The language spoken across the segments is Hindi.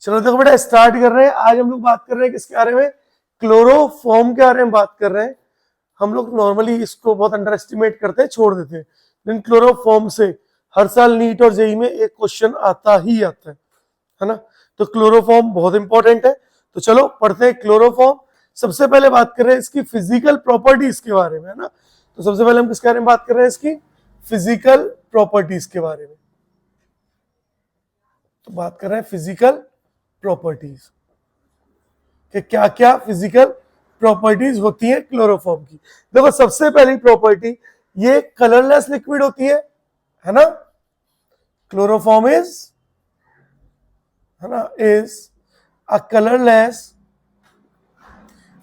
चलो देखो बेटा स्टार्ट कर रहे हैं। आज हम लोग बात कर रहे हैं किसके बारे में? क्लोरोफॉर्म के बारे में बात कर रहे हैं। हम लोग नॉर्मली इसको बहुत अंडर एस्टिमेट करते हैं, छोड़ देते हैं, लेकिन क्लोरोफॉर्म से हर साल नीट और जेई में एक क्वेश्चन आता ही आता है ना। तो क्लोरोफॉर्म बहुत इंपॉर्टेंट है। तो चलो पढ़ते हैं क्लोरोफॉर्म। सबसे पहले बात कर रहे हैं इसकी फिजिकल प्रॉपर्टीज के बारे में, है ना। तो सबसे पहले हम किसके बारे में बात कर रहे हैं? इसकी फिजिकल प्रॉपर्टीज के बारे में। तो बात कर रहे हैं फिजिकल प्रॉपर्टीज कि क्या क्या फिजिकल प्रॉपर्टीज होती है क्लोरोफॉर्म की। देखो सबसे पहली प्रॉपर्टी, ये कलरलेस लिक्विड होती है ना। क्लोरोफॉर्म इज, है ना, is a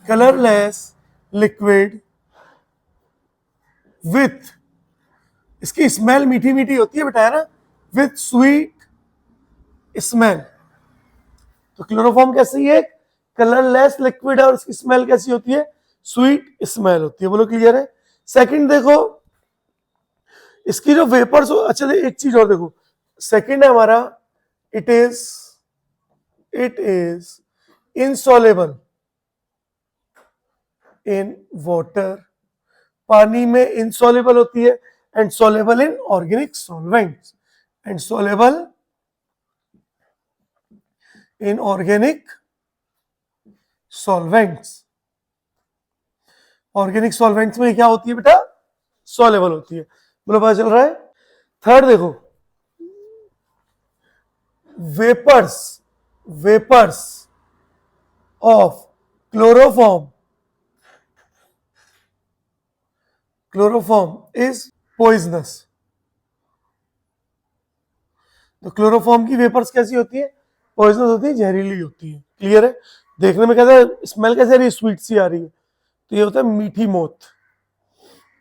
colourless liquid with, इसकी स्मेल मीठी मीठी होती है बेटा, है ना, विथ स्वीट स्मेल। तो क्लोरोफॉर्म कैसी है? कलरलेस लिक्विड है और इसकी स्मेल कैसी होती है? स्वीट स्मेल होती है। बोलो क्लियर है? सेकंड देखो, इसकी जो वेपर्स, अच्छा एक चीज और देखो, सेकंड है हमारा, it is insoluble in water, पानी में इनसॉलेबल होती है, and soluble in organic solvents, and soluble in organic solvents. Organic solvents में क्या होती है बेटा? सॉलेबल होती है। बोलो पता चल रहा है? थर्ड देखो, vapours of chloroform is poisonous. तो क्लोरोफॉर्म की वेपर्स कैसी होती है? पॉइजनस होती है, जहरीली होती है। क्लियर है? देखने में कैसा स्मेल कैसे आ रही है? स्वीट सी आ रही है। तो ये होता है मीठी मौत,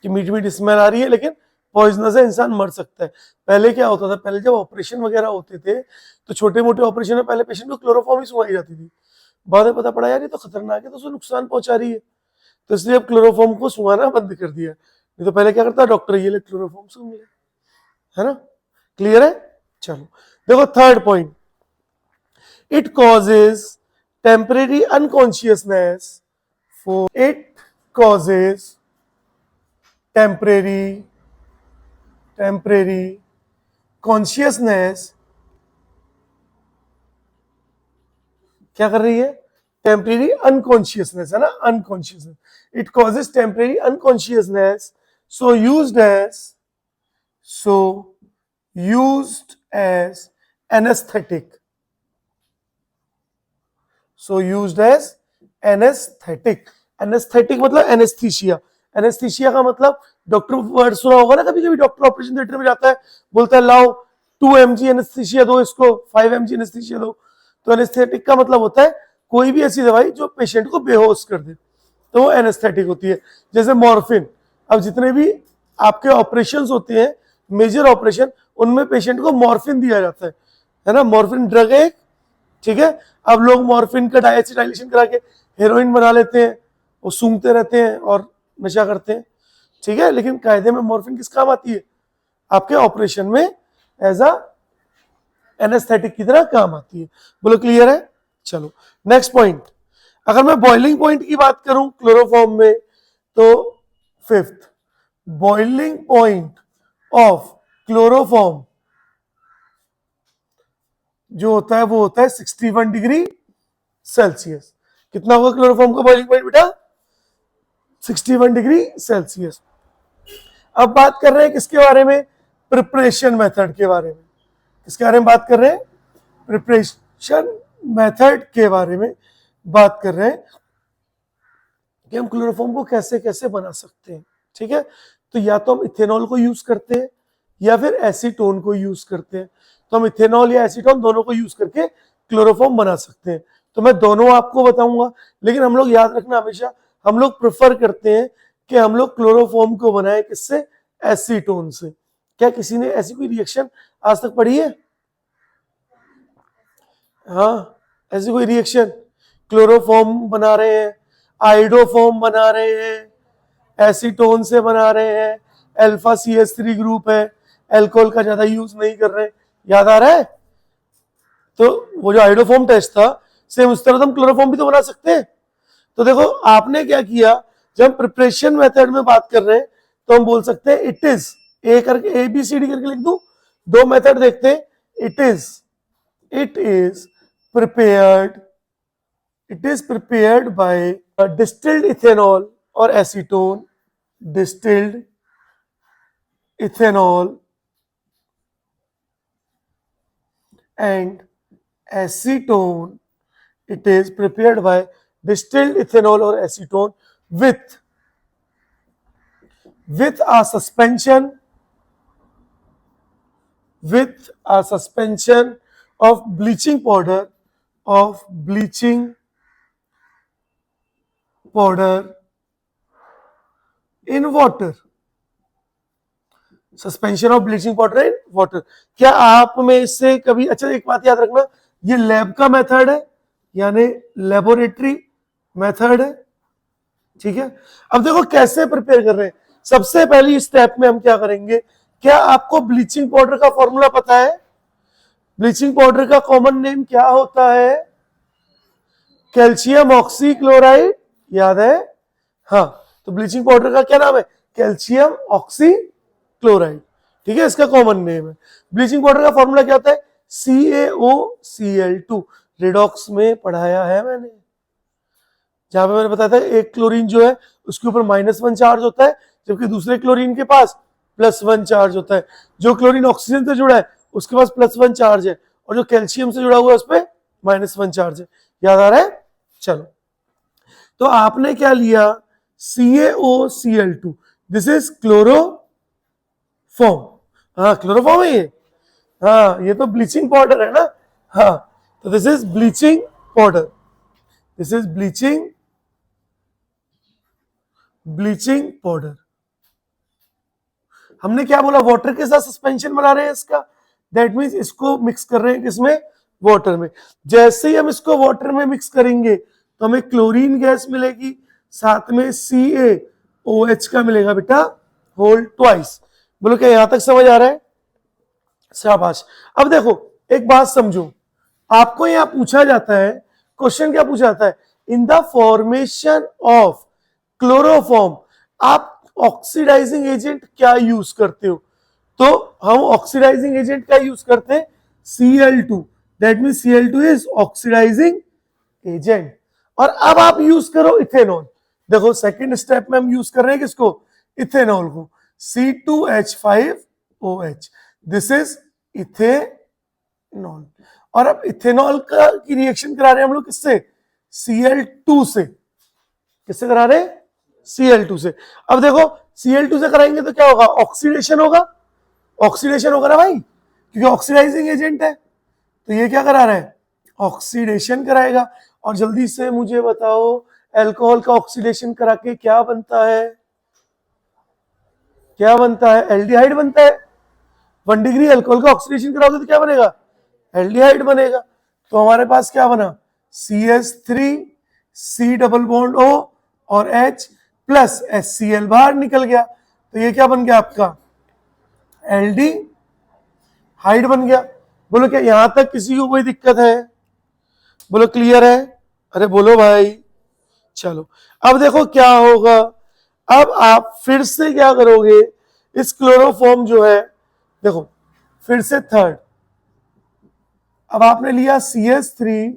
कि मीठी मीठी स्मेल आ रही है, लेकिन पॉइजनस है, इंसान मर सकता है। पहले क्या होता था? पहले जब ऑपरेशन वगैरह होते थे तो छोटे मोटे ऑपरेशन में पहले पेशेंट को क्लोरोफॉर्म ही सुंघाई जाती थी। बाद में पता पड़ा यार ये तो खतरनाक है, तो उसे नुकसान पहुंचा रही है, तो इसलिए अब क्लोरोफॉर्म को सुंघाना बंद कर दिया। नहीं तो पहले क्या करता डॉक्टर, ये ले क्लोरोफॉर्म सूंघ ले, है ना। क्लियर है? चलो देखो third point, it causes temporary unconsciousness temporary consciousness. क्या कर रही है? टेम्परेरी अनकॉन्शियसनेस, है ना, unconsciousness. It causes temporary unconsciousness, so used as anaesthetic. Anaesthetic मतलब एनेस्थीसिया। एनेस्थीसिया का मतलब, डॉक्टर वर्ड सुना होगा ना कभी कभी, डॉक्टर ऑपरेशन थिएटर में जाता है, बोलता है लाओ 2 mg एनेस्थीसिया दो, इसको 5 mg एनेस्थीसिया दो। तो एनेस्थेटिक का मतलब होता है कोई भी ऐसी दवाई जो पेशेंट को बेहोश कर दे, तो वो एनेस्थेटिक होती है। जैसे मॉर्फिन, अब जितने भी आपके ऑपरेशन होते हैं, मेजर ऑपरेशन, उनमें पेशेंट को मॉर्फिन दिया जाता है ना। मॉर्फिन ड्रग है, ठीक है। अब लोग मॉर्फिन का डायसिटाइलेशन करा के हेरोइन बना लेते हैं, वो सूंघते रहते हैं और नशा करते हैं, ठीक है। लेकिन कायदे में मॉर्फिन किस काम आती है? आपके ऑपरेशन में एज अ एनेस्थेटिक की तरह काम आती है। बोलो क्लियर है? चलो नेक्स्ट पॉइंट, अगर मैं बॉइलिंग पॉइंट की बात करूं क्लोरोफॉर्म में, तो fifth, boiling point of chloroform जो होता है वो होता है 61 डिग्री सेल्सियस। कितना होगा क्लोरोफॉर्म का बॉइलिंग पॉइंट बेटा? 61 डिग्री सेल्सियस। अब बात कर रहे हैं किसके बारे में? प्रिपरेशन मेथड के बारे में। किसके बारे में बात कर रहे हैं? प्रिपरेशन मेथड के बारे में बात कर रहे हैं कि हम क्लोरोफॉर्म को कैसे कैसे बना सकते हैं, ठीक है। तो या तो हम इथेनॉल को यूज करते हैं या फिर एसीटोन को यूज करते हैं। तो हम इथेनॉल या एसीटोन दोनों को यूज करके क्लोरोफॉर्म बना सकते हैं। तो मैं दोनों आपको बताऊंगा, लेकिन हम लोग याद रखना हमेशा, हम लोग प्रेफर करते हैं कि हम लोग क्लोरोफॉर्म को बनाए किससे? एसीटोन से। क्या किसी ने ऐसी कोई रिएक्शन आज तक पढ़ी है? हाँ, ऐसी कोई रिएक्शन? क्लोरोफॉर्म बना रहे हैं, आइडोफॉर्म बना रहे हैं, एसीटोन से बना रहे हैं, अल्फा CH3 ग्रुप है, अल्कोहल का ज्यादा यूज नहीं कर रहे। याद आ रहा है? तो वो जो हाइड्रोफॉर्म टेस्ट था, सेम उस तरह हम क्लोरोफॉर्म भी तो बना सकते हैं। तो देखो आपने क्या किया, जब हम प्रिपरेशन मेथड में बात कर रहे हैं तो हम बोल सकते हैं इट इज, ए करके ए बी सी डी करके लिख दूं, दो मेथड देखते हैं। It is prepared, it is prepared by distilled ethanol और acetone, distilled ethanol and acetone. It is prepared by distilled ethanol or acetone with a suspension of bleaching powder in water. Suspension of bleaching powder in water. क्या आप में इससे कभी, अच्छा एक बात याद रखना, ये लैब का मेथड है यानी लेबोरेटरी मेथड है, ठीक है। अब देखो कैसे प्रिपेयर कर रहे हैं। सबसे पहली स्टेप में हम क्या करेंगे, क्या आपको ब्लीचिंग पाउडर का फॉर्मूला पता है? ब्लीचिंग पाउडर का कॉमन नेम क्या होता है? कैल्शियम ऑक्सीक्लोराइड, याद है? हाँ, तो ब्लीचिंग पाउडर का क्या नाम है? कैल्शियम ऑक्सीक्लोराइड, ठीक है, इसका कॉमन नेम है। ब्लीचिंग पाउडर का फॉर्मूला क्या होता है? CaOCl2। रिडॉक्स में पढ़ाया है मैंने, जहां पे मैंने बताया था एक क्लोरीन जो है उसके ऊपर -1 चार्ज होता है, जबकि दूसरे क्लोरीन के पास +1 चार्ज होता है। जो क्लोरीन ऑक्सीजन से जुड़ा है उसके पास +1 चार्ज है, और जो कैल्शियम से जुड़ा हुआ है उस पर -1 चार्ज है। याद आ रहा है? चलो, तो आपने क्या लिया? CaOCl2, this is chloroform. हाँ, क्लोरोफॉर्म है ये। हाँ, ये तो ब्लीचिंग पाउडर है ना। हाँ, तो this is bleaching powder, this is bleaching powder. हमने क्या बोला? वाटर के साथ सस्पेंशन बना रहे हैं इसका, दैट मीन्स इसको मिक्स कर रहे हैं किसमें? वाटर में। जैसे ही हम इसको वाटर में मिक्स करेंगे तो हमें क्लोरीन गैस मिलेगी, साथ में CaOH का मिलेगा बेटा, होल ट्वाइस। बोलो क्या यहां तक समझ आ रहा है? शाबाश। अब देखो एक बात समझो, आपको यहां पूछा जाता है, क्वेश्चन क्या पूछा जाता है? In the formation of chloroform आप ऑक्सीडाइजिंग एजेंट क्या यूज करते हो? तो हम ऑक्सीडाइजिंग एजेंट क्या यूज करते हैं? Cl2, that mean Cl2 is oxidising agent. और अब आप यूज करो इथेनॉल। देखो सेकंड स्टेप में हम यूज कर रहे हैं किसको? इथेनॉल को। C2H5OH, this is ethanol. और अब इथेनॉल का की रिएक्शन करा रहे हैं हम लोग किससे? Cl2 से। किससे करा रहे हैं? Cl2 से। अब देखो Cl2 से कराएंगे तो क्या होगा? ऑक्सीडेशन होगा, ऑक्सीडेशन होगा ना भाई, क्योंकि ऑक्सीडाइजिंग एजेंट है। तो ये क्या करा रहा है? ऑक्सीडेशन कराएगा। और जल्दी से मुझे बताओ, अल्कोहल का ऑक्सीडेशन करा के क्या बनता है? क्या बनता है? एल्डिहाइड बनता है। 1 डिग्री अल्कोहल का ऑक्सीडेशन कराओगे तो क्या बनेगा? एल्डिहाइड बनेगा। तो हमारे पास क्या बना? CH3, C double bond O और H प्लस HCl बाहर निकल गया। तो ये क्या बन गया आपका? एल्डिहाइड बन गया। बोलो क्या यहां तक किसी को कोई दिक्कत है? बोलो क्लियर है? अरे बोलो भाई। चलो, अब देखो क्या होगा। अब आप फिर से क्या करोगे? इस क्लोरोफॉर्म जो है, देखो फिर से थर्ड, अब आपने लिया CH3,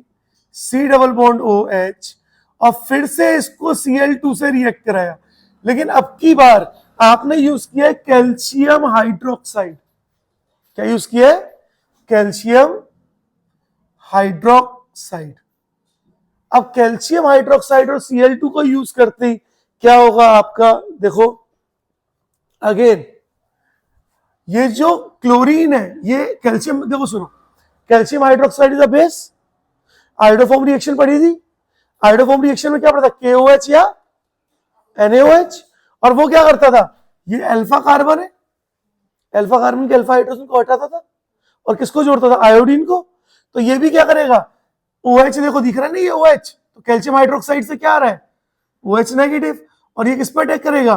C double bond OH और फिर से इसको Cl2 से रिएक्ट कराया, लेकिन अब की बार आपने यूज किया है कैल्शियम हाइड्रोक्साइड। क्या यूज किया है? Calcium hydroxide. अब कैल्शियम हाइड्रोक्साइड और Cl2 को यूज करते ही क्या होगा आपका? देखो अगेन, ये जो क्लोरीन है ये कैल्शियम, देखो सुनो, calcium hydroxide is a base. हाइड्रोफॉर्म reaction पढ़ी थी। हाइड्रोफॉर्म रिएक्शन में क्या पढ़ता? KOH या NaOH। और वो क्या करता था? ये अल्फा कार्बन है, अल्फा कार्बन के अल्फा हाइड्रोजन को हटाता था और किसको जोड़ता था? आयोडीन को। तो ये भी क्या करेगा? OH, देखो दिख रहा है ना ये OH, तो कैल्शियम हाइड्रोक्साइड से क्या आ रहा है? OH negative. और ये किस पर अटैक करेगा?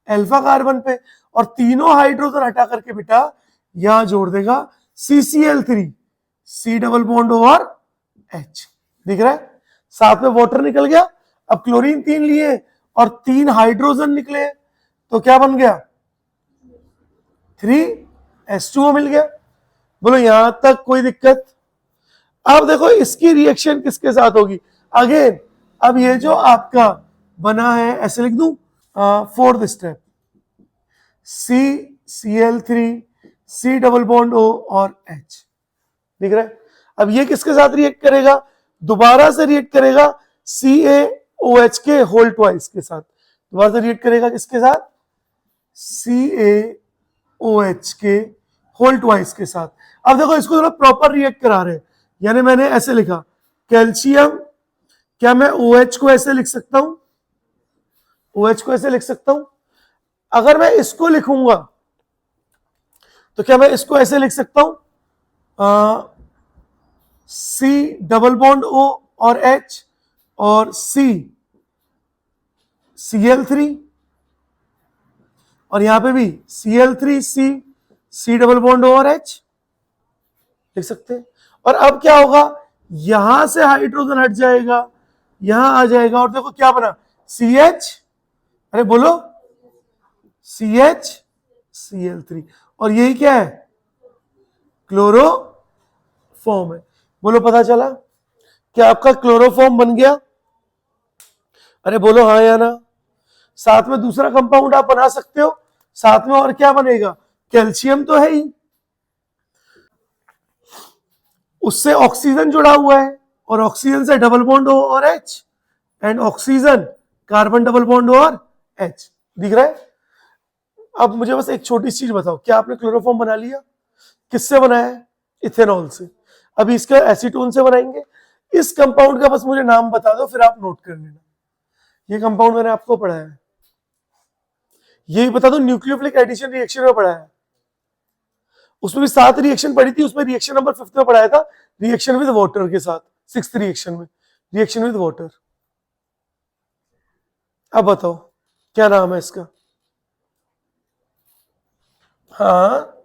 अल्फा कार्बन पे। और तीनों हाइड्रोजन हटा करके बेटा यहां जोड़ देगा CCl3, C double bond O और H, दिख रहा है, साथ में वाटर निकल गया। अब क्लोरीन 3 लिए और 3 हाइड्रोजन निकले, तो क्या बन गया 3H2O मिल गया। बोलो यहां तक कोई दिक्कत? अब देखो इसकी रिएक्शन किसके साथ होगी अगेन। अब ये जो आपका बना है ऐसे लिख दूं, fourth step CCl3 C double bond O और H, दिख रहा है। अब ये किसके साथ रिएक्ट करेगा, दोबारा से रिएक्ट करेगा CaOH के होल ट्वाइस के साथ, दोबारा से रिएक्ट करेगा किसके साथ, CaOH के होल ट्वाइस के साथ। अब देखो इसको थोड़ा प्रॉपर रिएक्ट करा रहे हैं, यानी मैंने ऐसे लिखा कैल्शियम, क्या मैं OH को ऐसे लिख सकता हूं, OH को ऐसे लिख सकता हूं। अगर मैं इसको लिखूंगा तो क्या मैं इसको ऐसे लिख सकता हूं, C डबल बॉन्ड O और H और Cl3, और यहां पे भी Cl3C C double bond O और H लिख सकते हैं। और अब क्या होगा, यहां से हाइड्रोजन हट जाएगा, यहां आ जाएगा, और देखो क्या बना CH, अरे बोलो CH Cl3, और यही क्या है क्लोरोफॉर्म है। बोलो पता चला क्या आपका क्लोरोफॉर्म बन गया? अरे बोलो हाँ या ना। साथ में दूसरा कंपाउंड आप बना सकते हो, साथ में और क्या बनेगा, कैल्शियम तो है ही, उससे ऑक्सीजन जुड़ा हुआ है, और ऑक्सीजन से डबल बॉन्ड O और H, and oxygen carbon double bond O और H, दिख रहा है। अब मुझे बस एक छोटी चीज बताओ, क्या आपने क्लोरोफॉर्म बना लिया? किससे बनाया है? इथेनॉल से। अभी इसका एसीटोन से बनाएंगे। इस कंपाउंड का बस मुझे नाम बता दो, फिर आप नोट कर लेना। ये कंपाउंड मैंने आपको पढ़ाया है, यही बता दो न्यूक्लियोफिलिक एडिशन रिएक्शन में पढ़ाया है, उसमें भी 7 रिएक्शन पढ़ी थी, उसमें रिएक्शन नंबर 5 में पढ़ाया था, रिएक्शन विद वाटर के साथ, 6th रिएक्शन में रिएक्शन विद वाटर। अब बताओ क्या नाम है इसका? हाँ,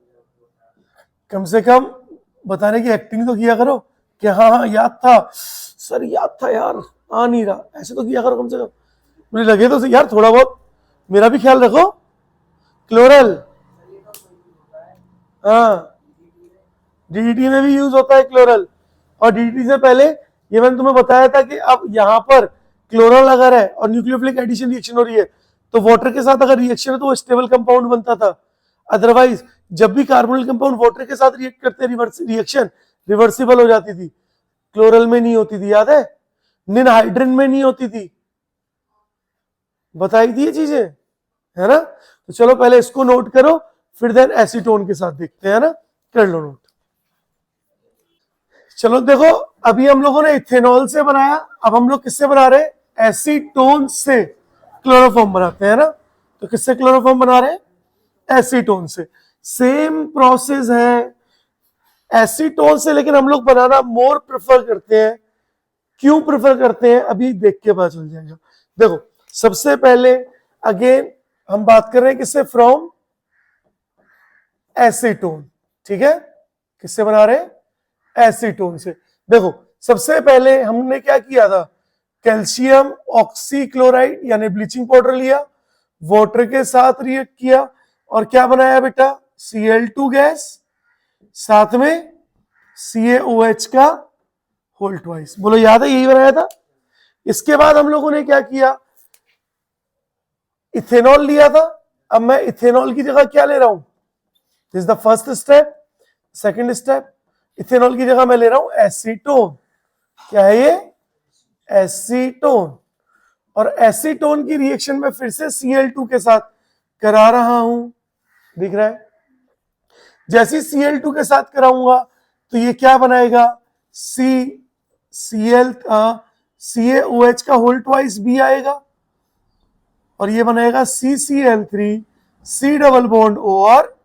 कम से कम बताने की एक्टिंग तो किया करो कि हाँ हाँ याद था सर, याद था यार, आ नहीं रहा, ऐसे तो किया करो कम से कम, मुझे लगे तो यार थोड़ा बहुत मेरा भी ख्याल रखो। क्लोरल, हाँ डीडीटी में भी यूज होता है क्लोरल, और डीडीटी से पहले ये मैंने तुम्हें बताया था कि अब यहां पर क्लोरल अगर है और न्यूक्लियोफिलिक एडिशन रिएक्शन हो रही है तो वाटर के साथ अगर रिएक्शन है तो वो स्टेबल कंपाउंड बनता था। अदरवाइज जब भी कार्बोनिल कंपाउंड वाटर के साथ रिएक्ट करते रिएक्शन रिवर्सिबल हो जाती थी, क्लोरल में नहीं होती थी, याद है, निनहाइड्रिन में नहीं होती थी, बताई थी ये चीजें, है ना। तो चलो पहले इसको नोट करो, फिर देन एसीटोन के साथ देखते हैं ना, कर लो नोट। चलो देखो अभी हम लोगों ने इथेनॉल से बनाया, अब हम लोग किससे बना रहे हैं, एसीटोन से क्लोरोफॉर्म बनाते हैं ना। तो किससे क्लोरोफॉर्म बना रहे हैं, एसीटोन से। सेम प्रोसेस है एसीटोन से, लेकिन हम लोग बनाना मोर प्रेफर करते हैं। क्यों प्रेफर करते हैं अभी देख के पता चल जाएगा। देखो सबसे पहले अगेन हम बात कर रहे हैं किससे, फ्रॉम एसीटोन, ठीक है, किससे बना रहे हैं, एसीटोन से। देखो सबसे पहले हमने क्या किया था, कैल्शियम ऑक्सीक्लोराइड यानी ब्लीचिंग पाउडर लिया, वाटर के साथ रिएक्ट किया, और क्या बनाया बेटा, Cl2 गैस, साथ में CaOH का होल ट्वाइस। बोलो याद है, यही बनाया था। इसके बाद हम लोगों ने क्या किया, इथेनॉल लिया था। अब मैं इथेनॉल की जगह क्या ले रहा हूं, this is the first step. Second step, ethanol की जगह मैं ले रहा हूं एसीटोन। क्या है ये, एसीटोन। और एसीटोन की रिएक्शन में फिर से Cl2 के साथ करा रहा हूं, दिख रहा है। जैसे Cl2 के साथ कराऊंगा तो ये क्या बनाएगा, CaOH का होल ट्वाइस भी आएगा, और ये बनाएगा CCl3 C double bond O और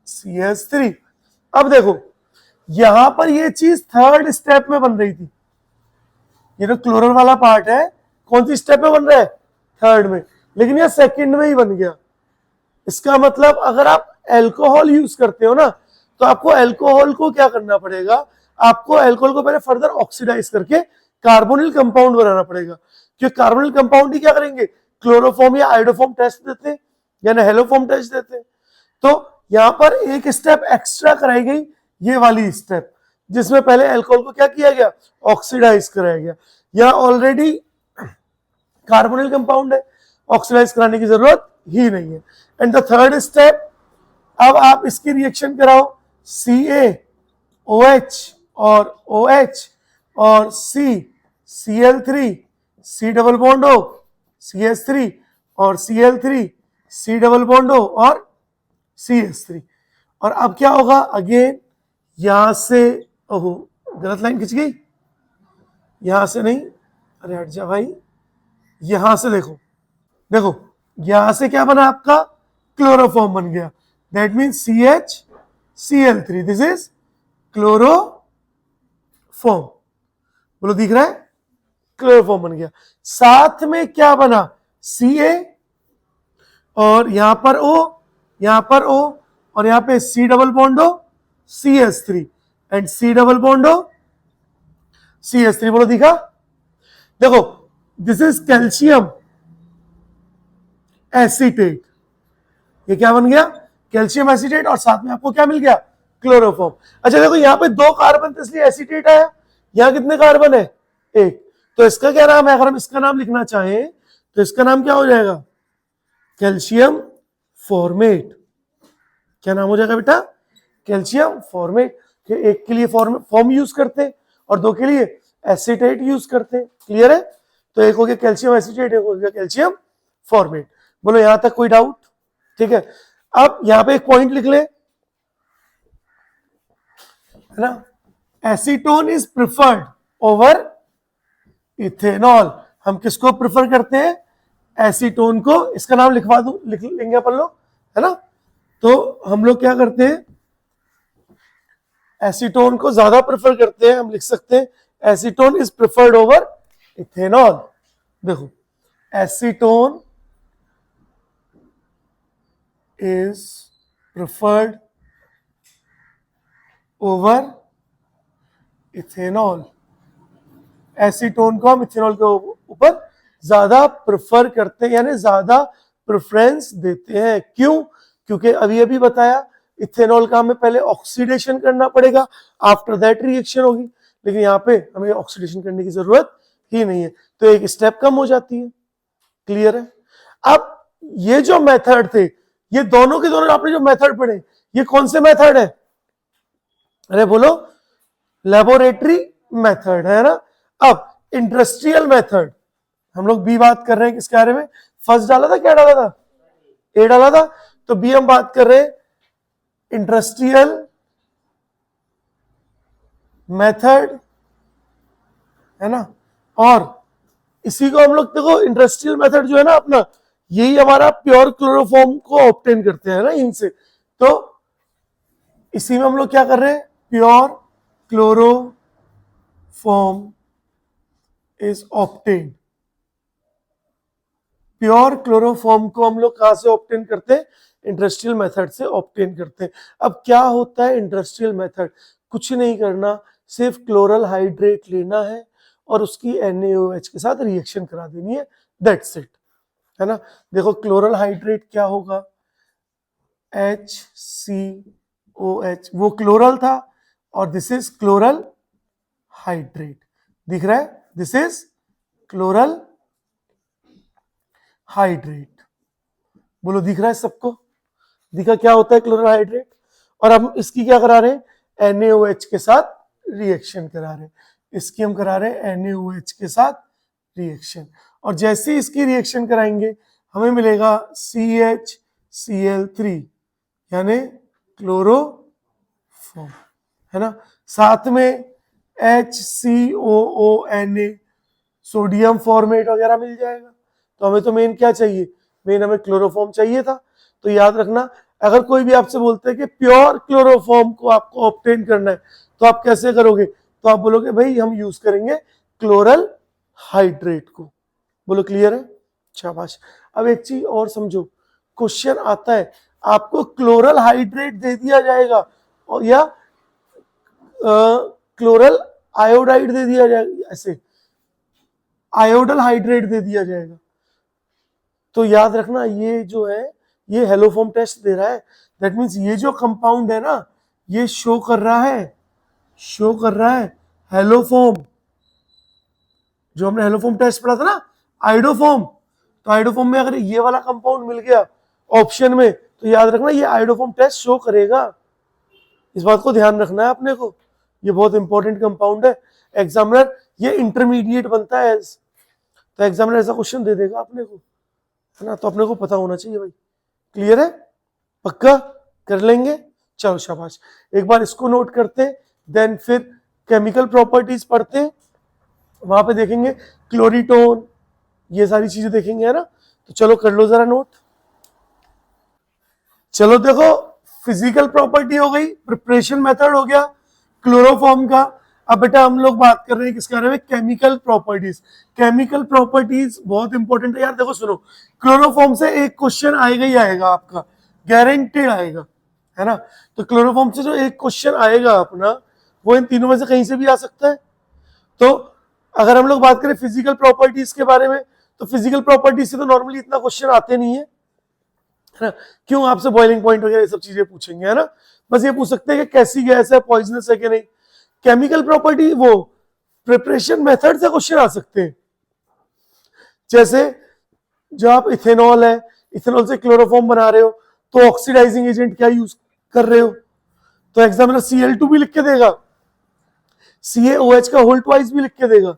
CH3। अब देखो यहां पर ये चीज थर्ड स्टेप में बन रही थी, ये जो क्लोरल वाला पार्ट है कौन सी स्टेप में बन रहा है, थर्ड में, लेकिन ये सेकंड में ही बन गया। इसका मतलब अगर आप अल्कोहल यूज करते हो ना, तो आपको अल्कोहल को क्या करना पड़ेगा, आपको अल्कोहल को पहले फर्दर ऑक्सीडाइज करके कार्बोनिल कंपाउंड बनाना पड़ेगा। क्योंकि कार्बोनिल कंपाउंड ही क्या करेंगे, क्लोरोफॉर्म या आयोडोफॉर्म टेस्ट देते हैं या हेलोफॉर्म टेस्ट देते हैं। तो यहां पर एक स्टेप एक्स्ट्रा कराई गई, ये वाली स्टेप, जिसमें पहले अल्कोहल को क्या किया गया, ऑक्सीडाइज कराया गया। यहां ऑलरेडी कार्बोनिल कंपाउंड है, ऑक्सीडाइज कराने की जरूरत ही नहीं है। एंड द थर्ड स्टेप, अब आप इसकी रिएक्शन कराओ, CaOH और OH और Cl3, C double bond O, CH3 और Cl3, C double bond O और CH3। और अब क्या होगा, अगेन यहां से, ओहो गलत लाइन खिंच गई, यहां से नहीं, अरे हट जा भाई, यहां से देखो, देखो यहां से क्या बना आपका, क्लोरोफॉर्म बन गया। That means CH Cl3, this is chloroform. बोलो दिख रहा है, क्लोरोफॉर्म बन गया। साथ में क्या बना, Ca और यहां पर O, यहां पर O और यहां पे C double bond O, CH3 and C double bond O, CH3। बोलो दिखा, देखो दिस इज कैल्शियम एसीटेट, ये क्या बन गया, कैल्शियम एसीटेट, और साथ में आपको क्या मिल गया, क्लोरोफॉर्म। अच्छा देखो यहां पे 2 कार्बन, इसलिए एसीटेट आया। यहां कितने कार्बन है, 1, तो इसका क्या नाम है, अगर हम इसका नाम लिखना चाहें तो इसका नाम क्या हो जाएगा, कैल्शियम फॉर्मेट। क्या नाम हो जाएगा बेटा, कैल्शियम फॉर्मेट। एक के लिए फॉर्म यूज करते हैं और 2 के लिए एसीटेट यूज करते हैं। क्लियर है, तो एक हो गया कैल्शियम एसीटेट, एक हो गया कैल्शियम फॉर्मेट। बोलो यहां तक कोई डाउट, ठीक है। अब यहां पे एक पॉइंट लिख ले, है ना, acetone is preferred over ethanol. हम किसको प्रिफर करते हैं, एसीटोन को। इसका नाम लिखवा दूं, लिख लेंगे अपन लोग, है ना। तो हम लोग क्या करते हैं, एसीटोन को ज्यादा प्रेफर करते हैं। हम लिख सकते हैं acetone is preferred over ethanol. देखो acetone is preferred over ethanol. Acetone को हम इथेनॉल के ऊपर ज्यादा प्रेफर करते हैं, यानी ज्यादा प्रेफरेंस देते हैं। क्यों, क्योंकि अभी बताया इथेनॉल का हमें पहले ऑक्सीडेशन करना पड़ेगा, आफ्टर दैट रिएक्शन होगी। लेकिन यहाँ पे हमें ऑक्सीडेशन करने की जरूरत ही नहीं है, तो एक स्टेप कम हो जाती है। क्लियर है। अब ये जो मेथड थे, ये दोनों के दोनों आपने जो मेथड पढ़े, ये कौन से मेथड है, अरे बोलो, लेबोरेटरी मेथड है ना। अब इंडस्ट्रियल मेथड, हम लोग बी बात कर रहे हैं किसके बारे में, फर्स्ट डाला था, क्या डाला था, ए डाला था, तो बी हम बात कर रहे हैं इंडस्ट्रियल मेथड, है ना। और इसी को हम लोग देखो, इंडस्ट्रियल मेथड जो है ना अपना, यही हमारा प्योर क्लोरोफॉर्म को ऑब्टेन करते हैं ना इनसे। तो इसी में हम लोग क्या कर रहे हैं, pure chloroform is obtain. Pure chloroform को हम लोग कहां से ऑब्टेन करते हैं, इंडस्ट्रियल मेथड से ऑब्टेन करते हैं। अब क्या होता है इंडस्ट्रियल मेथड, कुछ नहीं करना, सिर्फ क्लोरल हाइड्रेट लेना है और उसकी NaOH के साथ रिएक्शन करा देनी है, दैट्स इट, है ना। देखो क्लोरल हाइड्रेट क्या होगा, HCOH, वो क्लोरल था, और दिस इज क्लोरल हाइड्रेट, दिख रहा है, दिस इज क्लोरल हाइड्रेट। बोलो दिख रहा है सबको, दिखा क्या होता है क्लोरल हाइड्रेट। और हम इसकी क्या करा रहे हैं, NaOH के साथ रिएक्शन करा रहे हैं, इसकी हम करा रहे हैं NaOH के साथ रिएक्शन। और जैसे ही इसकी रिएक्शन कराएंगे हमें मिलेगा CHCl3, यानी क्लोरोफॉर्म, है ना। साथ में HCOONA, सोडियम फॉर्मेट वगैरह मिल जाएगा। तो हमें तो मेन क्या चाहिए, मेन हमें क्लोरोफॉर्म चाहिए था। तो याद रखना, अगर कोई भी आपसे बोलता है कि प्योर क्लोरोफॉर्म को आपको ऑब्टेन करना है, तो आप कैसे करोगे, तो आप बोलोगे भाई हम यूज करेंगे क्लोरल हाइड्रेट को। बोलो क्लियर है, शाबाश। अब एक चीज और समझो, क्वेश्चन आता है आपको क्लोरल हाइड्रेट दे दिया जाएगा और या क्लोरल आयोडाइड दे दिया जाएगा, ऐसे आयोडल हाइड्रेट दे दिया जाएगा। तो याद रखना ये जो है ये हेलोफॉर्म टेस्ट दे रहा है, दैट मीन्स ये जो कंपाउंड है ना ये शो कर रहा है हेलोफॉर्म। जो हमने हेलोफॉर्म टेस्ट पढ़ा था ना आइडोफॉर्म, तो आइडोफॉर्म में अगर ये वाला कंपाउंड मिल गया ऑप्शन में तो याद रखना ये आइडोफॉर्म टेस्ट शो करेगा। इस बात को ध्यान रखना है अपने को, ये बहुत इंपॉर्टेंट कंपाउंड है। एग्जामिनर ये इंटरमीडिएट बनता है तो एग्जामिनर ऐसा क्वेश्चन दे देगा अपने को, है ना, तो अपने को पता होना चाहिए भाई। क्लियर है, पक्का कर लेंगे। चलो शाबाश, एक बार इसको नोट करते देन फिर केमिकल प्रॉपर्टीज पढ़ते, वहां पे देखेंगे क्लोरीटोन, ये सारी चीजें देखेंगे, है ना। तो चलो कर लो जरा नोट। चलो देखो, फिजिकल प्रॉपर्टी हो गई, प्रिपरेशन मेथड हो गया क्लोरोफॉर्म का। अब बेटा हम लोग बात कर रहे हैं किसके बारे में, केमिकल प्रॉपर्टीज। केमिकल प्रॉपर्टीज बहुत इंपॉर्टेंट है यार। देखो सुनो, क्लोरोफॉर्म से एक क्वेश्चन आएगा ही आएगा आपका, गारंटेड आएगा, है ना। तो क्लोरोफॉर्म से जो एक क्वेश्चन आएगा अपना वो इन तीनों में से कहीं से भी आ सकता है। तो अगर हम लोग बात करें फिजिकल प्रॉपर्टीज के बारे में, तो फिजिकल प्रॉपर्टीज से तो नॉर्मली इतना क्वेश्चन आते नहीं है ना। क्यों, आपसे बॉइलिंग पॉइंट वगैरह ये सब चीजें पूछेंगे, है ना। बस ये पूछ सकते हैं कि कैसी गैस है, पॉइजनस है कि नहीं। केमिकल प्रॉपर्टी वो प्रिपरेशन मेथड से क्वेश्चन आ सकते हैं। जैसे जो आप इथेनॉल है, इथेनॉल से क्लोरोफॉर्म बना रहे हो तो ऑक्सीडाइजिंग एजेंट क्या यूज कर रहे हो, तो एग्जामिनर Cl2 भी लिख के देगा, CaOH का होल ट्वाइस भी लिख के देगा।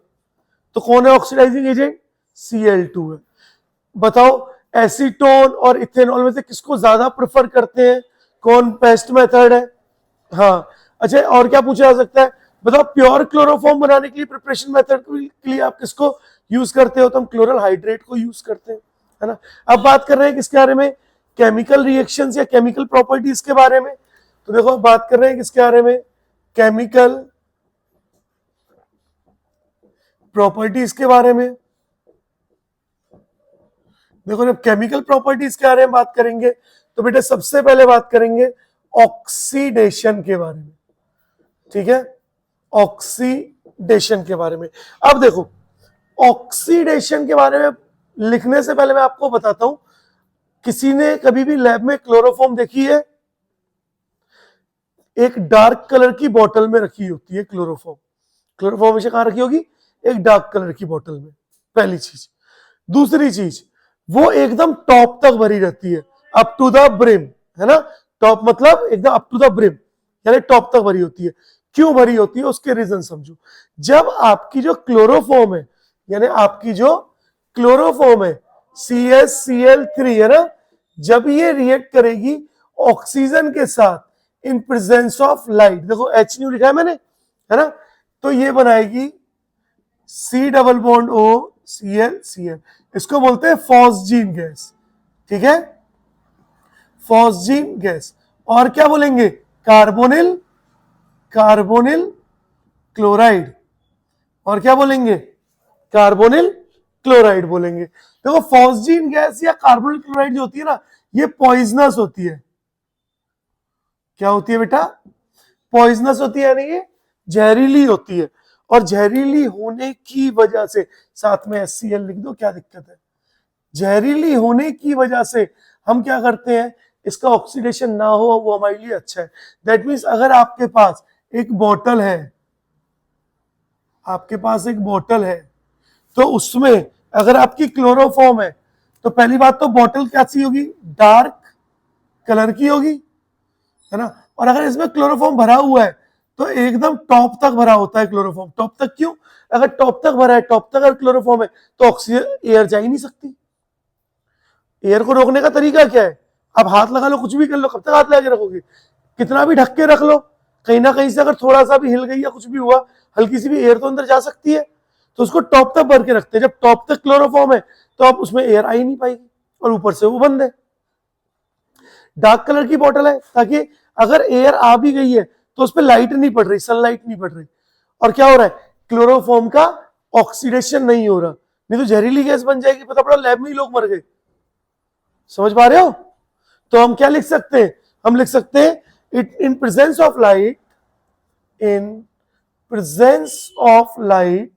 तो कौन है ऑक्सीडाइजिंग एजेंट, Cl2 है। बताओ एसीटोन और इथेनॉल में से किसको ज्यादा प्रेफर करते हैं, कौन बेस्ट मेथड है। हाँ अच्छा, और क्या पूछा जा सकता है, बताओ प्योर क्लोरोफॉर्म बनाने के लिए प्रिपरेशन मेथड के लिए आप किसको यूज करते हो, तो हम क्लोरल हाइड्रेट को यूज करते हैं, है ना। अब बात कर रहे हैं किसके बारे में, केमिकल रिएक्शंस या केमिकल प्रॉपर्टीज के बारे में। तो देखो बात कर रहे हैं किसके बारे में, केमिकल प्रॉपर्टीज के बारे में। देखो जब केमिकल प्रॉपर्टीज के बारे में बात करेंगे तो बेटा सबसे पहले बात करेंगे ऑक्सीडेशन के बारे में, ठीक है, ऑक्सीडेशन के बारे में। अब देखो ऑक्सीडेशन के बारे में लिखने से पहले मैं आपको बताता हूं, किसी ने कभी भी लैब में क्लोरोफॉर्म देखी है, एक डार्क कलर की बोतल में रखी होती है क्लोरोफॉर्म। क्लोरोफॉर्म हमेशा कहां रखी होगी, एक डार्क कलर की बोतल में, पहली चीज। दूसरी चीज, वो एकदम टॉप तक भरी रहती है, अप टू द ब्रिम, है ना। टॉप मतलब एकदम अप टू द ब्रिम, यानी टॉप तक भरी होती है। क्यों भरी होती है, उसके रीजन समझो। जब आपकी जो क्लोरोफॉर्म है, यानी आपकी जो क्लोरोफॉर्म है CaCl3, है ना, जब ये रिएक्ट करेगी ऑक्सीजन के साथ इन प्रेजेंस ऑफ लाइट, देखो H न्यू लिखा है मैंने, है ना, तो ये बनाएगी C double bond O Cl, इसको बोलते हैं फॉस्जीन गैस, ठीक है, फॉस्जीन गैस। और क्या बोलेंगे, कार्बोनिल क्लोराइड, और क्या बोलेंगे, कार्बोनिल क्लोराइड बोलेंगे। देखो फॉस्जीन गैस या कार्बोनिल क्लोराइड जो होती है ना, ये पॉइजनस होती है। क्या होती है बेटा, पॉइजनस होती है, यानी ये जहरीली होती है। और जहरीली होने की वजह से, साथ में HCl लिख दो, क्या दिक्कत है, जहरीली होने की वजह से हम क्या करते हैं, इसका ऑक्सीडेशन ना हो वो हमारे लिए अच्छा है। दैट मीन्स अगर आपके पास एक बोतल है, आपके पास एक बोतल है, तो उसमें अगर आपकी क्लोरोफॉर्म है तो पहली बात तो बोतल कैसी होगी, डार्क कलर की होगी, है ना। और अगर इसमें क्लोरोफॉर्म भरा हुआ है तो एकदम टॉप तक भरा होता है क्लोरोफॉर्म। टॉप तक क्यों, अगर टॉप तक भरा है, टॉप तक अगर क्लोरोफॉर्म है तो ऑक्सीजन, एयर जा ही नहीं सकती। एयर को रोकने का तरीका क्या है, आप हाथ लगा लो, कुछ भी कर लो, कब तक हाथ लगा के रखोगे, कितना भी ढक के रख लो, कहीं ना कहीं से अगर थोड़ा सा भी हिल गई या कुछ भी हुआ, हल्की सी भी एयर तो अंदर जा सकती है। तो उसको टॉप तक भर के रखते हैं। जब टॉप तक क्लोरोफॉर्म है तो आप उसमें एयर आ ही नहीं पाएगी, और ऊपर से वो बंद है। डार्क कलर की बोतल है ताकि अगर एयर आ भी गई है तो उस पर लाइट नहीं पड़ रही, सनलाइट नहीं पड़ रही, और क्या हो रहा है, क्लोरोफॉर्म का ऑक्सीडेशन नहीं हो रहा, नहीं तो जहरीली गैस बन जाएगी, पता पड़ा लैब में ही लोग मर गए। समझ पा रहे हो। तो हम क्या लिख सकते हैं, हम लिख सकते हैं it in presence of light, in presence of light,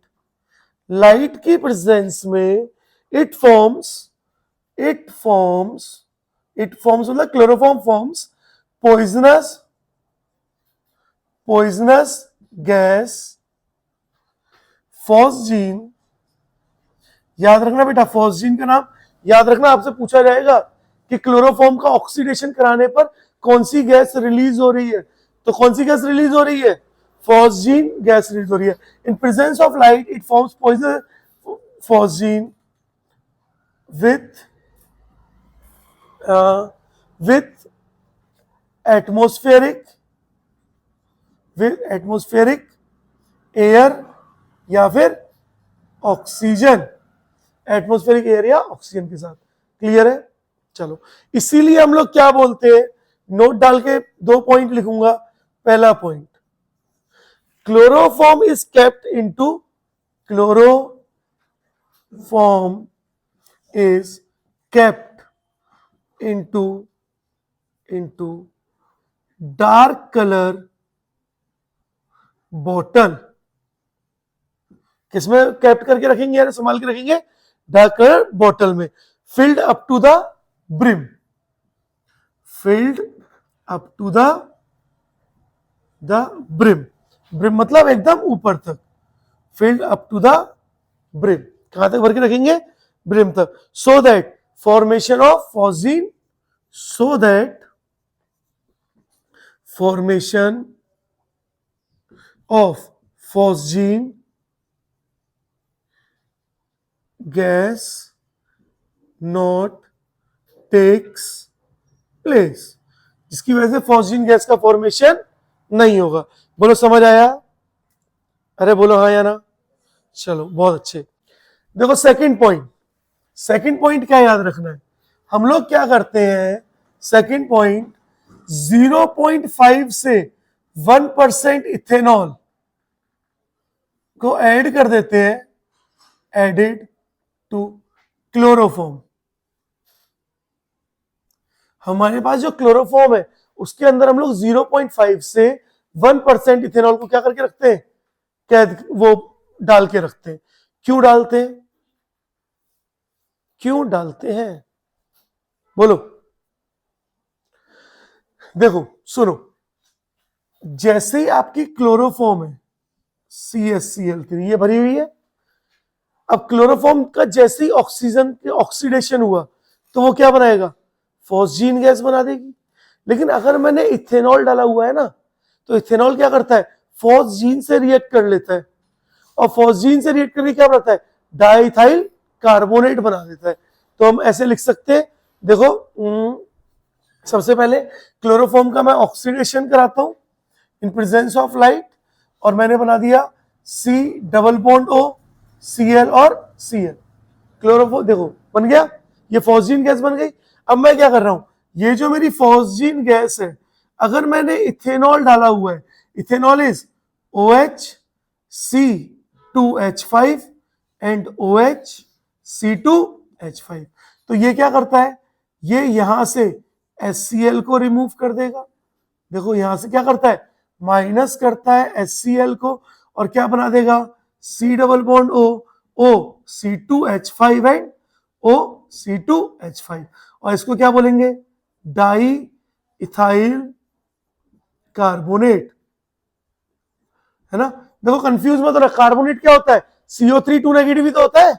light की प्रेजेंस में इट फॉर्म्स मतलब chloroform forms poisonous gas phosgene. याद रखना बेटा, फॉस्जीन का नाम याद रखना, आपसे पूछा जाएगा कि क्लोरोफॉर्म का ऑक्सीडेशन कराने पर कौन सी गैस रिलीज हो रही है, तो कौन सी गैस रिलीज हो रही है, फॉस्जीन गैस रिलीज हो रही है। In presence of light it forms poison phosgene with with atmospheric air या फिर ऑक्सीजन, एटमॉस्फेरिक एयर या ऑक्सीजन के साथ। क्लियर है? चलो, इसीलिए हम लोग क्या बोलते हैं, नोट डाल के 2 पॉइंट लिखूंगा। पहला point, chloroform is kept into chloroform is kept into dark color bottle। किसमें कैप्ट करके रखेंगे यार, संभाल के रखेंगे, डार्क कलर बॉटल में, filled up to the brim, filled up to the brim, brim मतलब एकदम ऊपर तक, filled up to the brim, कहां तक भर के रखेंगे, ब्रिम तक। So that formation of phosgene, so that formation of phosgene gas not takes place, जिसकी वजह से फॉस्जीन गैस का फॉर्मेशन नहीं होगा। बोलो समझ आया? अरे बोलो हाँ या ना। चलो बहुत अच्छे। देखो सेकंड पॉइंट क्या याद रखना है, हम लोग क्या करते हैं, सेकंड पॉइंट 0.5 से 1% इथेनॉल को ऐड कर देते हैं, एडेड टू क्लोरोफॉर्म। हमारे पास जो क्लोरोफॉर्म है उसके अंदर हम लोग 0.5 से 1% इथेनॉल को क्या करके रखते हैं, कैद वो डाल के रखते हैं। क्यों डालते हैं बोलो। देखो सुनो, जैसे ही आपकी क्लोरोफॉर्म है CaCl3 ये भरी हुई है, अब क्लोरोफॉर्म का जैसे ही ऑक्सीजन के ऑक्सीडेशन हुआ तो वो क्या बनाएगा, फॉस्जीन गैस बना देगी। लेकिन अगर मैंने इथेनॉल डाला हुआ है ना, तो इथेनॉल क्या करता है, फॉस्जीन से रिएक्ट कर लेता है, और फॉस्जीन से रिएक्ट करके क्या बनाता है, डाइथाइल कार्बोनेट बना देता है। तो हम ऐसे लिख सकते हैं, देखो सबसे पहले क्लोरोफॉर्म का मैं ऑक्सीडेशन कराता हूं इन प्रेजेंस ऑफ लाइट, और मैंने बना दिया C double bond O Cl और Cl, क्लोरोफॉर्म देखो बन गया, ये फॉस्जीन गैस बन गई। अब मैं क्या कर रहा हूं, ये जो मेरी फॉस्जीन गैस है, अगर मैंने इथेनॉल डाला हुआ है, ethanol is OH C2H5 and OH C2H5, तो ये क्या करता है, ये यहां से HCl को रिमूव कर देगा। देखो यहां से क्या करता है, माइनस करता है HCl को, और क्या बना देगा, C double bond O C2H5 and O C2H5, और इसको क्या बोलेंगे, डाई इथाइल कार्बोनेट, है ना। देखो कंफ्यूज मत होना, कार्बोनेट क्या होता है, CO3 2 नेगेटिव ही तो होता है,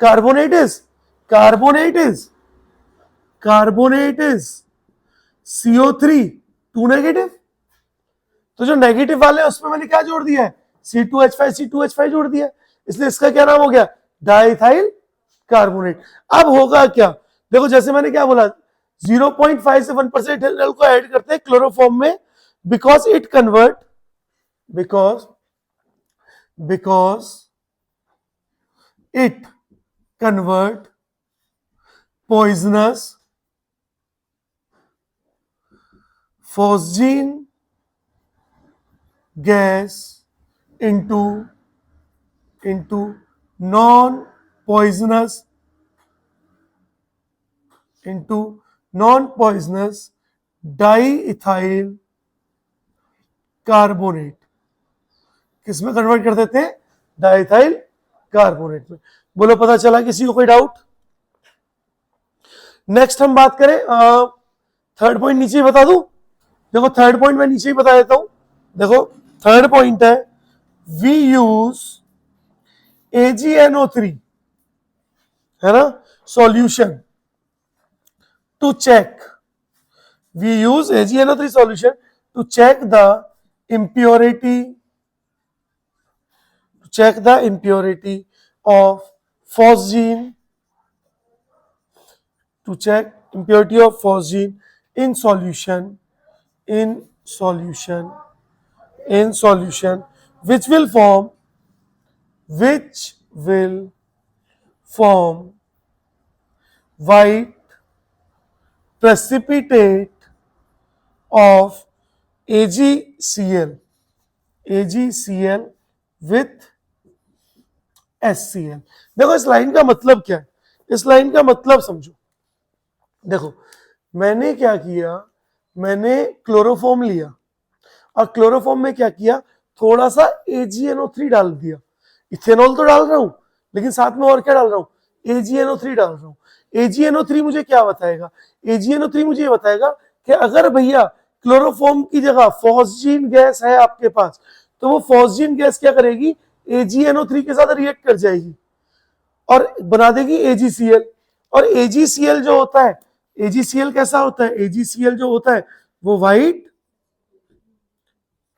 कार्बोनेट इज CO3 2 नेगेटिव। तो जो नेगेटिव वाले हैं उसमें मैंने क्या जोड़ दिया है, C2H5 जोड़ दिया, इसलिए इसका क्या नाम हो गया, डाइथाइल कार्बोनेट। अब होगा क्या, देखो जैसे मैंने क्या बोला, 0.5 से 1% इथेनॉल को ऐड करते हैं क्लोरोफॉर्म में, because it convert poisonous phosgene gas into non-poisonous diethyl carbonate। किस में कन्वर्ट कर देते हैं, डाइथाइल कार्बोनेट में। बोलो पता चला किसी को कोई डाउट? नेक्स्ट हम बात करें, थर्ड पॉइंट नीचे ही बता दूं। देखो थर्ड पॉइंट मैं नीचे ही बता देता हूं। देखो थर्ड पॉइंट है वी यूज AgNO3, है ना, solution to check, we use AgNO3 solution to check the impurity, of phosgene, to check impurity of phosgene in solution, which will form white precipitate of AgCl with HCl। देखो इस लाइन का मतलब क्या है, इस लाइन का मतलब समझो। देखो मैंने क्या किया, मैंने क्लोरोफॉर्म लिया और क्लोरोफॉर्म में क्या किया, थोड़ा सा AgNO3 डाल दिया। इथेनॉल तो डाल रहा हूं लेकिन साथ में और क्या डाल रहा हूं, AgNO3 डाल रहा हूं। AgNO3 मुझे क्या बताएगा, AgNO3 मुझे ये बताएगा कि अगर भैया क्लोरोफॉर्म की जगह फॉस्जीन गैस है आपके पास, तो वो फॉस्जीन गैस क्या करेगी, AgNO3 के साथ रिएक्ट कर जाएगी और बना देगी AgCl। और AgCl जो होता है, AgCl कैसा होता है, AgCl जो होता है वो व्हाइट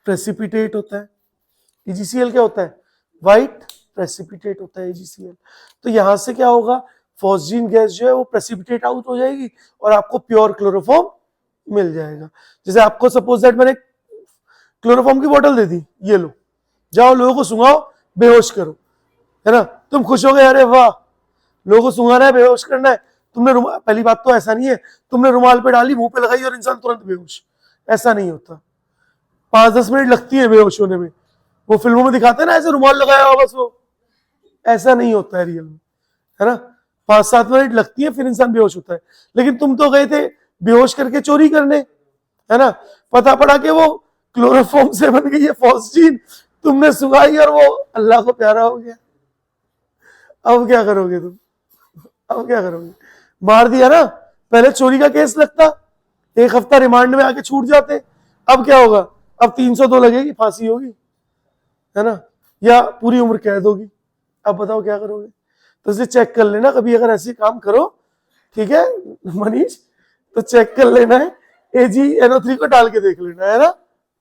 प्रेसिपिटेट होता है। AgCl क्या होता है, व्हाइट प्रेसिपिटेट होता है AgCl। तो यहां से क्या होगा, फॉस्जीन गैस जो है वो प्रेसिपिटेट आउट हो जाएगी और आपको प्योर क्लोरोफॉर्म मिल जाएगा। जैसे आपको सपोज दैट मैंने क्लोरोफॉर्म की बोतल दे दी, ये लो, जाओ लोगों को सुंघाओ, बेहोश करो, है ना, तुम खुश हो गए, अरे वाह लोगों को सुंघाना है, बेहोश करना है। तुमने रुमाल, पहली बात तो ऐसा नहीं है तुमने रुमाल पे डाली, मुंह पे लगाई और इंसान तुरंत बेहोश, ऐसा नहीं होता। 5-10 मिनट लगती है बेहोश होने में। वो फिल्मों में दिखाते हैं ना ऐसे रुमाल लगाया हुआ बस, वो ऐसा नहीं होता है रियल में, है ना। 5-7 मिनट लगती है फिर इंसान बेहोश होता है। लेकिन तुम तो गए थे बेहोश करके चोरी करने, है ना, पता पड़ा कि वो क्लोरोफॉर्म से बन गई है फॉस्जीन, तुमने सुंघाई और वो अल्लाह को प्यारा हो गया। अब क्या करोगे तुम, अब क्या करोगे, मार दिया ना। पहले चोरी का केस लगता, 1 हफ्ता रिमांड में आके छूट जाते, अब क्या होगा, अब 302 लगेगी, फांसी होगी, है ना, या पूरी उम्र कैद होगी। अब बताओ क्या करोगे। तो इसे चेक कर लेना कभी अगर ऐसे काम करो, ठीक है मनीष, तो चेक कर लेना है, AgNO3 को डाल के देख लेना है ना,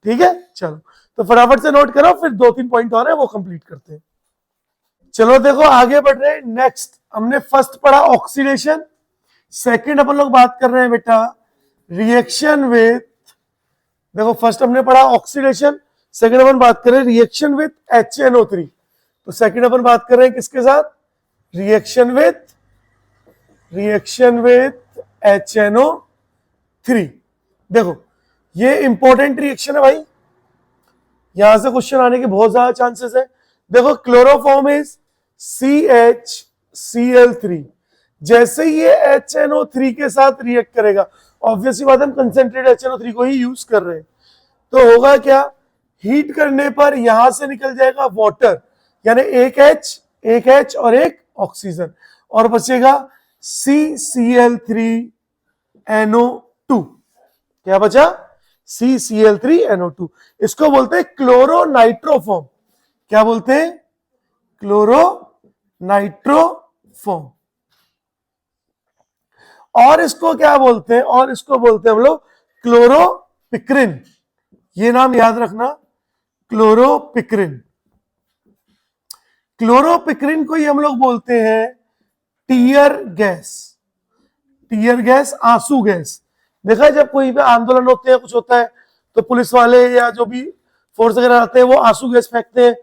ठीक है। चलो तो फटाफट से नोट करो, फिर 2-3 पॉइंट और है वो कंप्लीट करते हैं। चलो देखो आगे बढ़ रहे हैं। नेक्स्ट हमने फर्स्ट पढ़ा ऑक्सीडेशन, सेकंड अपन लोग बात कर रहे हैं बेटा रिएक्शन विथ, देखो फर्स्ट हमने पढ़ा ऑक्सीडेशन, सेकंड अपन बात कर रहे हैं रिएक्शन विथ HNO3। तो सेकंड अपन बात कर रहे हैं किसके साथ, रिएक्शन विथ HNO3। देखो ये इंपॉर्टेंट रिएक्शन है भाई, यहां से क्वेश्चन आने के बहुत ज्यादा चांसेस है। देखो क्लोरोफॉर्म इज CHCl3, जैसे ही ये HNO3 के साथ रिएक्ट करेगा, ऑब्वियसली बात हम कंसेंट्रेट HNO3 को ही यूज कर रहे हैं, तो होगा क्या, हीट करने पर यहां से निकल जाएगा वाटर, यानी एक H और एक ऑक्सीजन, और बचेगा CCl3NO2। क्या बचा, CCl3NO2। इसको बोलते हैं क्लोरोनाइट्रोफॉर्म। क्या बोलते हैं, क्लोरोनाइट्रोफॉर्म। और इसको क्या बोलते हैं, और इसको बोलते हैं हम लोग क्लोरोपिक्रिन। ये नाम याद रखना, क्लोरोपिक्रिन। क्लोरोपिक्रिन को ही हम लोग बोलते हैं टीयर गैस। टीयर गैस, आंसू गैस। देखा है जब कोई भी आंदोलन होते हैं, कुछ होता है, तो पुलिस वाले या जो भी फोर्स वगैरह आते हैं वो आंसू गैस फेंकते हैं,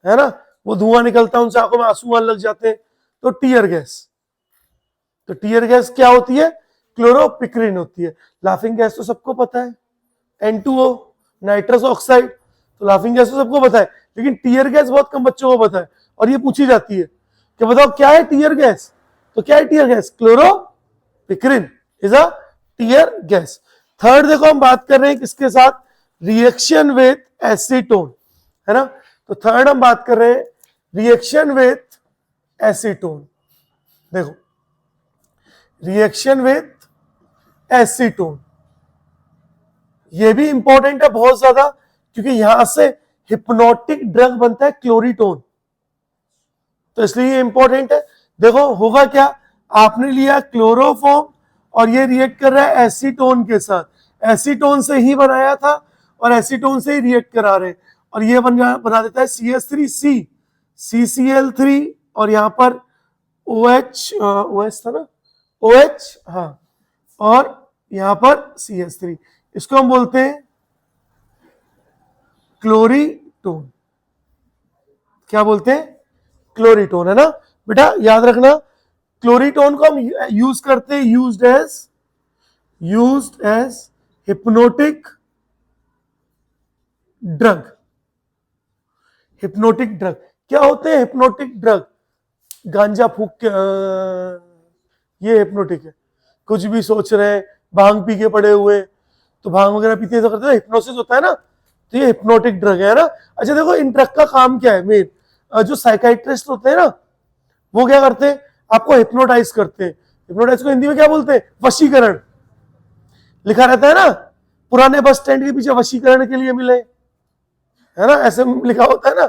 है ना, वो धुआं निकलता है, उनसे आंखों में आंसू आने लग जाते हैं, तो टीयर गैस। तो टीयर गैस क्या होती है, क्लोरोपिक्रिन होती है। लाफिंग गैस तो सबको पता है, N2O, नाइट्रस ऑक्साइड, तो लाफिंग गैस तो सबको पता है, लेकिन टीयर गैस बहुत कम बच्चों को पता है, और ये पूछी जाती है कि बताओ क्या है टीयर गैस, तो क्या है tear gas, chloropicrin is a tear gas. Third देखो हम बात कर रहे हैं किसके साथ, रिएक्शन विथ एसीटोन, है ना। तो थर्ड हम बात कर रहे हैं रिएक्शन विथ एसीटोन। देखो, रिएक्शन विथ एसीटोन, ये भी इंपॉर्टेंट है बहुत ज्यादा, क्योंकि यहां से हिप्नोटिक ड्रग बनता है क्लोरीटोन, तो इसलिए ये इंपॉर्टेंट है। देखो होगा क्या, आपने लिया क्लोरोफॉर्म और ये रिएक्ट कर रहा है एसीटोन के साथ, एसीटोन से ही बनाया था और एसीटोन से ही रिएक्ट करा रहे हैं, और ये बना देता है CH3C, CCl3 और यहां पर OH था ना, OH, हाँ, और यहां पर CH3, इसको हम बोलते हैं क्लोरीटोन। क्या बोलते हैं? क्लोरीटोन, है ना बेटा, याद रखना। क्लोरीटोन को हम यूज करते हैं used as hypnotic drug. Hypnotic drug क्या होते हैं? हिप्नोटिक ड्रग, गांजा फूक के ये हिप्नोटिक है, कुछ भी सोच रहे हैं, भांग पी के पड़े हुए, तो भांग वगैरह पीते हैं तो करते हैं, हिप्नोसिस होता है ना, तो ये हिप्नोटिक ड्रग है ना। अच्छा देखो, इन ड्रग का काम क्या है मेन, जो साइकाइट्रिस्ट होते हैं ना, वो क्या करते हैं, आपको हिप्नोटाइज करते हैं। हिप्नोटाइज को हिंदी में क्या बोलते हैं? वशीकरण। लिखा रहता है ना, पुराने बस स्टैंड के पीछे वशीकरण के लिए मिले, है ना, ऐसे लिखा होता है ना।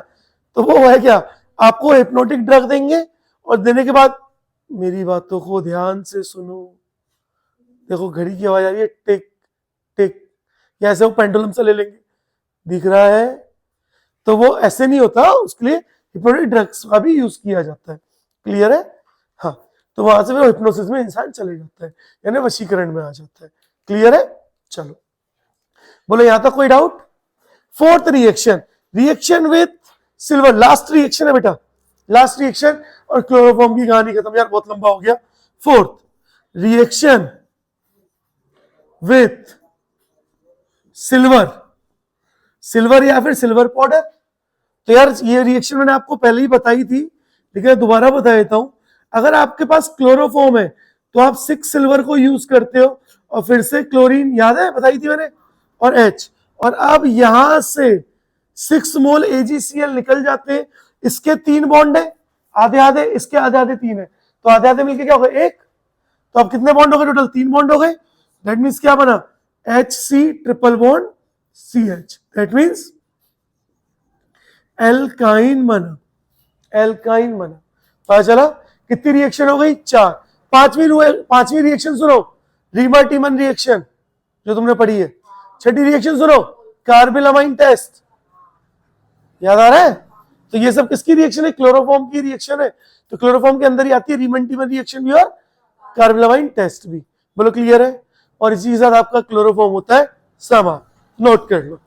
तो वो है क्या, आपको हिप्नोटिक ड्रग देंगे और देने के बाद मेरी बातों को ध्यान से सुनो। देखो घड़ी की आवाज आ रही है, टिक टिक, या ऐसे वो पेंडुलम से ले लेंगे, दिख रहा है, तो वो ऐसे नहीं होता, उसके लिए हिप्नोटिक ड्रग्स का भी यूज किया जाता है। क्लियर है? हाँ, तो वहां से फिर हिप्नोसिस में इंसान चले जाता है, यानी वशीकरण में आ जाता है। क्लियर है? चलो बोलो, यहां तक कोई doubt? Fourth reaction, reaction with silver, last reaction है बेटा, लास्ट रिएक्शन, और क्लोरोफॉर्म की कहानी खत्म। यार बहुत लंबा हो गया। Fourth reaction with silver, silver या फिर सिल्वर पाउडर। तो यार ये रिएक्शन मैंने आपको पहले ही बताई थी, लेकिन दोबारा बता देता हूं। अगर आपके पास क्लोरोफॉर्म है तो आप 6 सिल्वर को यूज करते हो, और फिर से क्लोरीन, याद है बताई थी मैंने, और H, और अब यहां से 6 मोल AgCl निकल जाते हैं। इसके 3 बॉन्ड है, आधे आधे, इसके आधे आधे 3 है, तो आधे आधे मिलके क्या हो गए? 1। तो अब कितने बॉन्ड हो गए टोटल? 3 बॉन्ड हो गए। दैट मीन्स क्या बना? HC triple bond CH, that means alkyne बना, एल्काइन बना। पता चला कितनी रिएक्शन हो गई? 4। पांचवी रिएक्शन सुनो, रीमर टीमन रिएक्शन जो तुमने पढ़ी है। छठी रिएक्शन सुनो, कार्बिलामाइन टेस्ट, याद आ रहा है? तो ये सब किसकी रिएक्शन है? क्लोरोफॉर्म की रिएक्शन है। तो क्लोरोफॉर्म के अंदर ही आती है रीमन टीमन रिएक्शन भी और कार्बिलामाइन टेस्ट भी। बोलो क्लियर है? और इसी के साथ आपका क्लोरोफॉर्म होता है समा, नोट कर लो।